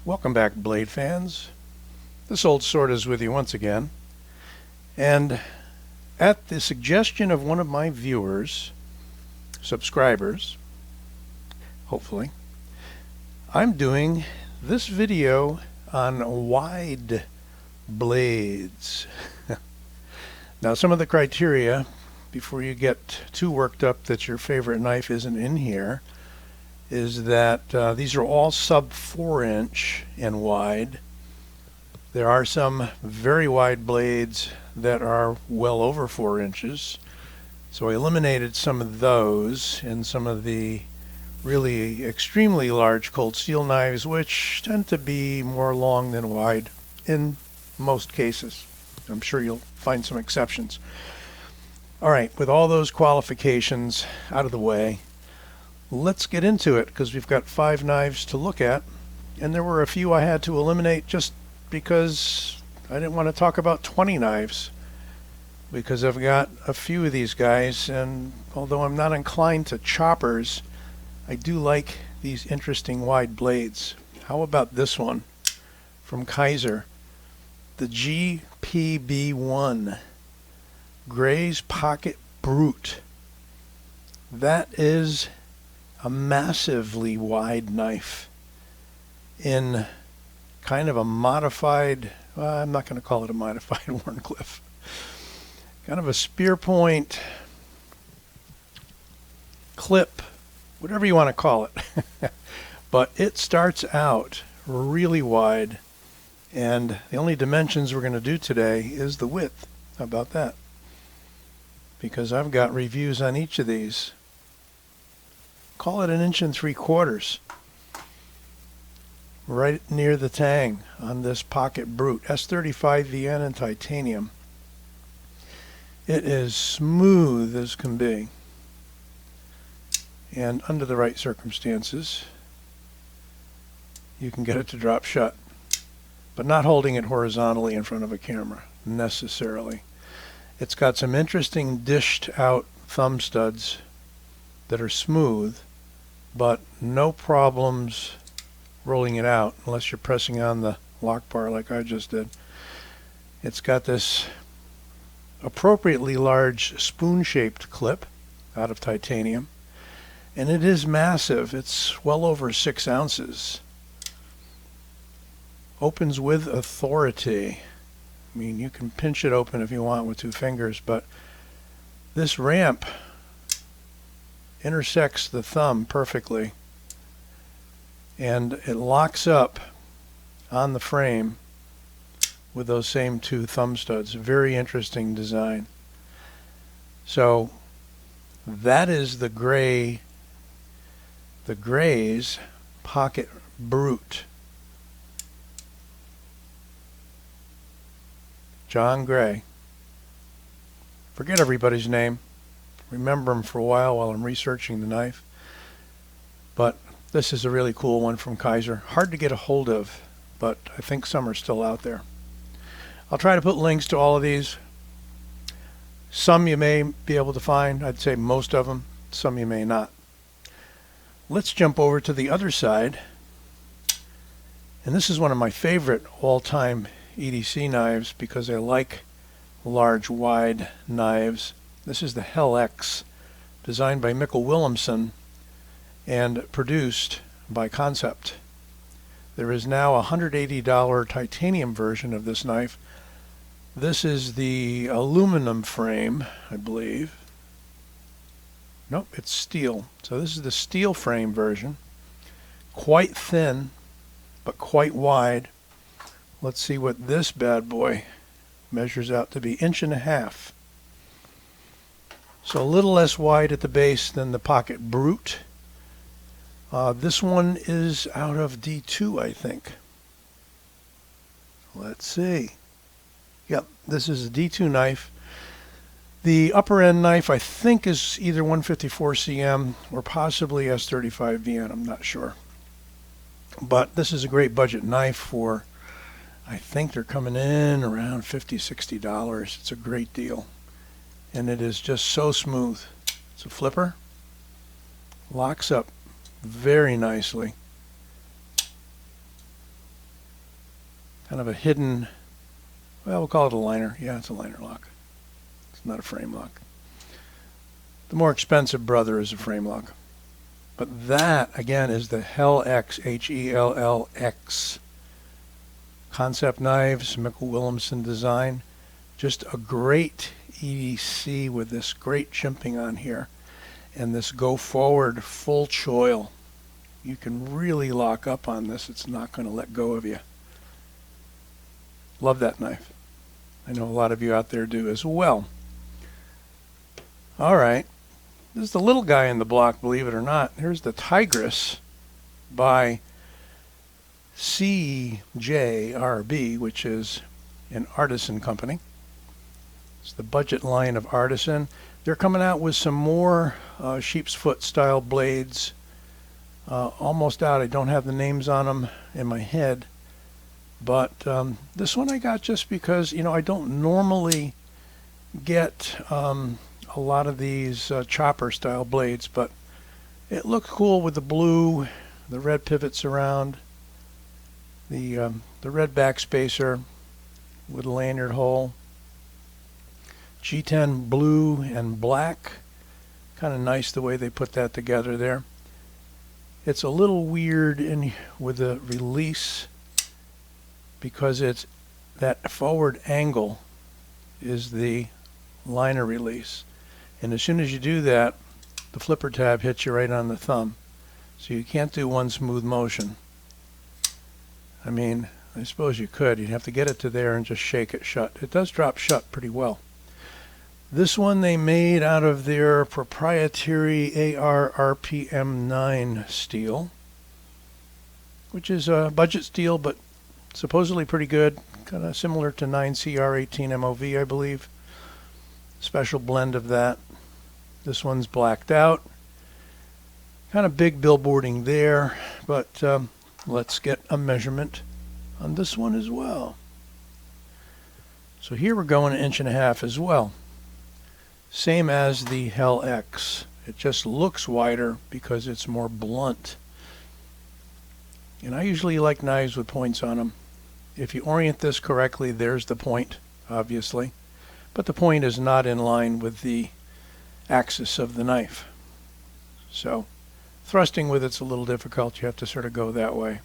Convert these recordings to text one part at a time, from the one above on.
Welcome back, blade fans. This old sword is with you once again. And at the suggestion of one of my viewers, subscribers, hopefully, I'm doing this video on wide blades. Now, some of the criteria, before you get too worked up that your favorite knife isn't in here, is that these are all sub 4-inch and wide. There are some very wide blades that are well over 4 inches. So I eliminated some of those and some of the really extremely large cold steel knives, which tend to be more long than wide in most cases. I'm sure you'll find some exceptions. All right, with all those qualifications out of the way, let's get into it, because we've got 5 knives to look at, and there were a few I had to eliminate just because I didn't want to talk about 20 knives, because I've got a few of these guys, and although I'm not inclined to choppers, I do like these interesting wide blades. How about this one from Kaiser, the GPB1 Gray's Pocket Brute. That is a massively wide knife in kind of a modified, I'm not going to call it a modified Wharncliffe, kind of a spear point clip, whatever you want to call it. But it starts out really wide, and the only dimensions we're going to do today is the width. How about that? Because I've got reviews on each of these. Call it 1 3/4 inches. Right near the tang on this Pocket Brute. S35 VN in titanium. It is smooth as can be. And under the right circumstances, you can get it to drop shut. But not holding it horizontally in front of a camera, necessarily. It's got some interesting dished out thumb studs that are smooth, but no problems rolling it out unless you're pressing on the lock bar like I just did. It's got this appropriately large spoon-shaped clip out of titanium, and it is massive. It's well over 6 ounces. Opens with authority. I mean, you can pinch it open if you want with 2 fingers, but this ramp intersects the thumb perfectly, and it locks up on the frame with those same 2 thumb studs. Very interesting design. So that is the Gray's Pocket Brute. John Gray. Forget everybody's name. Remember him for a while I'm researching the knife. But this is a really cool one from Kaiser. Hard to get a hold of, but I think some are still out there. I'll try to put links to all of these. Some you may be able to find. I'd say most of them. Some you may not. Let's jump over to the other side. And this is one of my favorite all-time EDC knives because I like large, wide knives. This is the Hell X, designed by Mikkel Williamson and produced by Concept. There is now a $180 titanium version of this knife. This is the aluminum frame, I believe. Nope, it's steel. So this is the steel frame version. Quite thin, but quite wide. Let's see what this bad boy measures out to be. 1.5 inches. So a little less wide at the base than the Pocket Brute. This one is out of D2, I think. Let's see. Yep, this is a D2 knife. The upper end knife, I think, is either 154 cm or possibly S35 VN. I'm not sure. But this is a great budget knife for, I think they're coming in around $50, $60. It's a great deal. And it is just so smooth. It's a flipper. Locks up very nicely. kind of a hidden, well, we'll call it a liner. Yeah, it's a liner lock. It's not a frame lock. The more expensive brother is a frame lock. But that, again, is the HELLX, H-E-L-L-X. Concept knives, Mikkel-Wilhelmsen design. Just a great EDC with this great chimping on here. And this go forward full choil. You can really lock up on this. It's not going to let go of you. Love that knife. I know a lot of you out there do as well. All right. This is the little guy in the block, believe it or not. Here's the Tigress by CJRB, which is an Artisan company. It's the budget line of Artisan. They're coming out with some more sheep's foot style blades. Almost out. I don't have the names on them in my head. But this one I got just because, you know, I don't normally get a lot of these chopper style blades, but it looked cool with the blue, the red pivots around, the red backspacer with a lanyard hole, G10 blue and black. Kind of nice the way they put that together there. It's a little weird with the release because it's that forward angle is the liner release. And as soon as you do that, the flipper tab hits you right on the thumb. So you can't do one smooth motion. I mean, I suppose you could. You'd have to get it to there and just shake it shut. It does drop shut pretty well. This one they made out of their proprietary AR RPM9 steel, which is a budget steel, but supposedly pretty good. Kind of similar to 9CR18 MOV, I believe. Special blend of that. This one's blacked out. Kind of big billboarding there, but let's get a measurement on this one as well. So here we're going 1.5 inches as well. Same as the HELLX. It just looks wider because it's more blunt. And I usually like knives with points on them. If you orient this correctly, there's the point, obviously. But the point is not in line with the axis of the knife. So thrusting with it's a little difficult. You have to sort of go that way.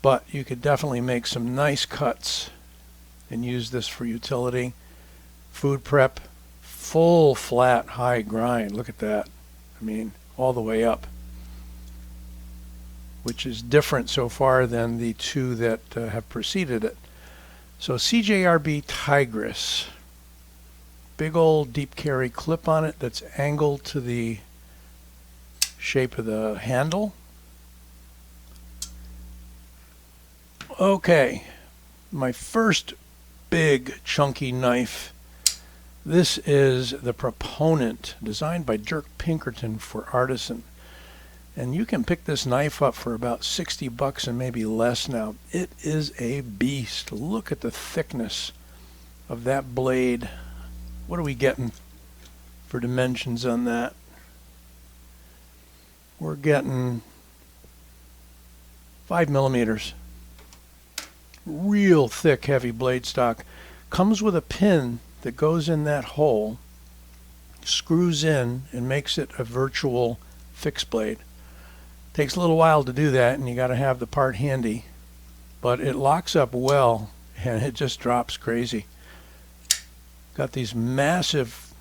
But you could definitely make some nice cuts and use this for utility. Food prep, full flat high grind. Look at that. I mean, all the way up. Which is different so far than the two that have preceded it. So CJRB Tigress. Big old deep carry clip on it that's angled to the shape of the handle. Okay, my first big chunky knife. This is the Proponent, designed by Dirk Pinkerton for Artisan. And you can pick this knife up for about 60 bucks and maybe less now. It is a beast. Look at the thickness of that blade. What are we getting for dimensions on that? We're getting 5 millimeters. Real thick, heavy blade stock. Comes with a pin that goes in that hole, screws in, and makes it a virtual fixed blade. Takes a little while to do that, and you got to have the part handy, but it locks up well, and it just drops crazy. Got these massive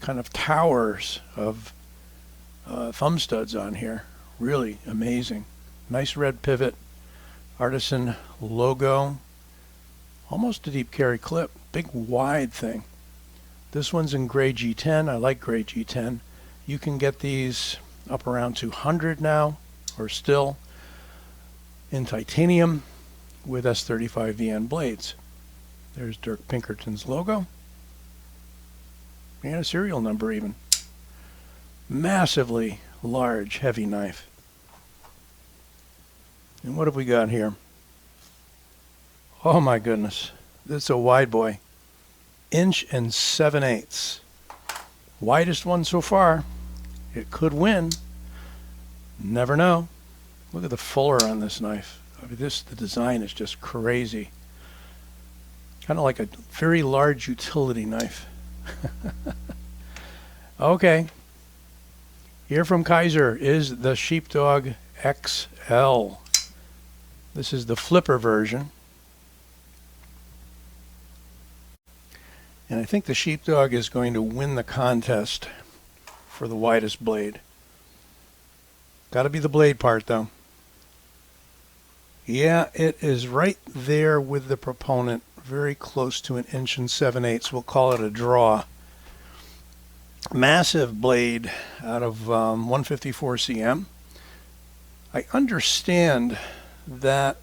kind of towers of thumb studs on here. Really amazing. Nice red pivot, Artisan logo, almost a deep carry clip, big wide thing. This one's in gray G10. I like gray G10. You can get these up around 200 now, or still in titanium with S35VN blades. There's Dirk Pinkerton's logo and a serial number even. Massively large, heavy knife. And what have we got here? Oh my goodness, this is a wide boy. 1 7/8 inches. Widest one so far. It could win. Never know. Look at the fuller on this knife. I mean, the design is just crazy. Kind of like a very large utility knife. Okay. Here from Kaiser is the Sheepdog XL. This is the flipper version. And I think the Sheepdog is going to win the contest for the widest blade. Got to be the blade part, though. Yeah, it is right there with the proponent, very close to 1 7/8". We'll call it a draw. Massive blade out of 154 cm. I understand that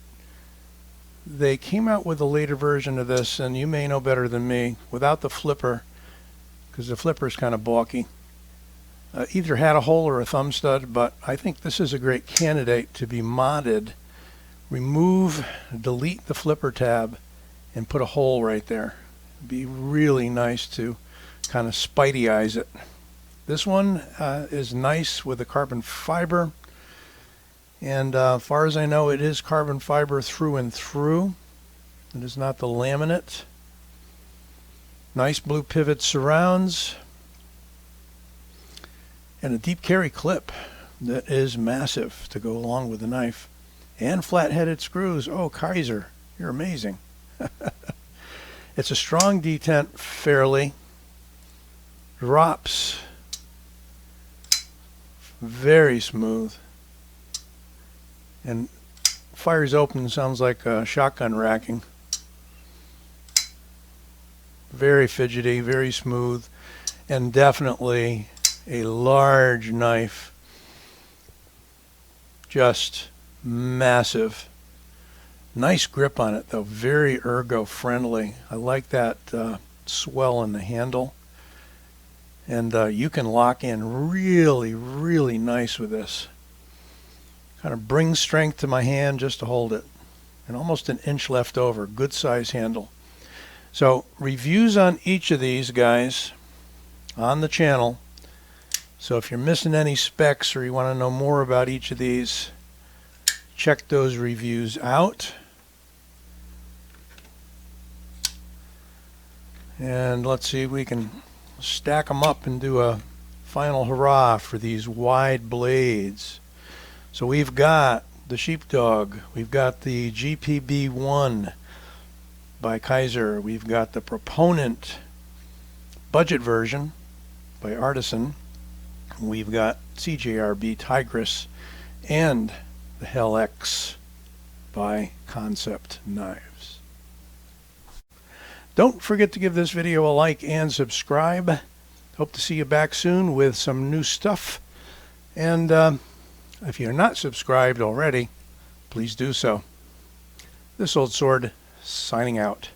they came out with a later version of this, and you may know better than me, without the flipper, because the flipper is kind of balky. Either had a hole or a thumb stud, but I think this is a great candidate to be modded. Remove, delete the flipper tab, and put a hole right there. It'd be really nice to kind of Spidey-eyes it. This one is nice with the carbon fiber, and as far as I know, it is carbon fiber through and through. It is not the laminate. Nice blue pivot surrounds, and a deep carry clip that is massive to go along with the knife, and flat-headed screws. Oh, Kaiser, you're amazing. It's a strong detent, fairly. Drops very smooth, and fires open, sounds like shotgun racking. Very fidgety, very smooth, and definitely a large knife. Just massive. Nice grip on it, though. Very ergo friendly. I like that swell in the handle. And you can lock in really, really nice with this. Kind of brings strength to my hand just to hold it. And almost 1 inch left over. Good size handle. So reviews on each of these guys on the channel. So if you're missing any specs or you want to know more about each of these, check those reviews out. And let's see if we can stack them up and do a final hurrah for these wide blades. So we've got the Sheepdog, we've got the GPB1 by Kaiser, we've got the Proponent budget version by Artisan, we've got CJRB Tigress, and the Hell X by Concept Knives. Don't forget to give this video a like and subscribe. Hope to see you back soon with some new stuff. And if you're not subscribed already, please do so. This Old Sword signing out.